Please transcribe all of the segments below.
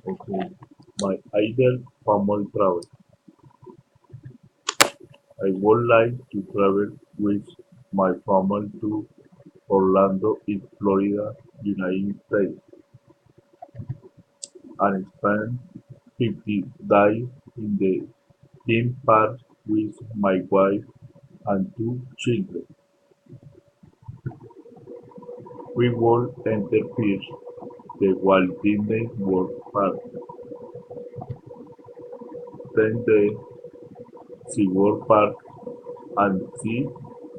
Okay. My ideal family travel. I would like to travel with my family to Orlando in Florida, United States, and spend 50 days in the theme park with my wife and two children. We will enter first the Walt Disney World Park, then the SeaWorld Park, and see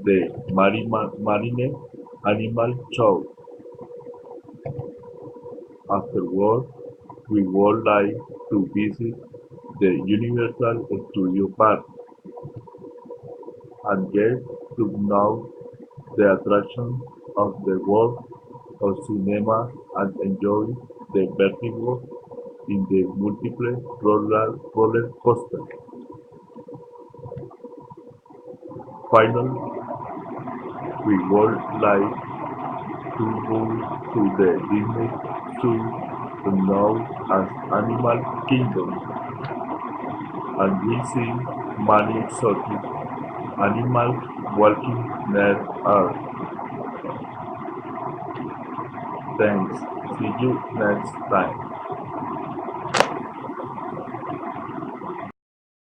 the Marine Animal Show. Afterward, we would like to visit the Universal Studio Park and get to know the attractions of the world of cinema and enjoy the vertigo in the multiple roller coasters. Finally, we would like to go to the Disney Zoo known as Animal Kingdom and we see many exotic animals walking near us. Thanks. See you next time.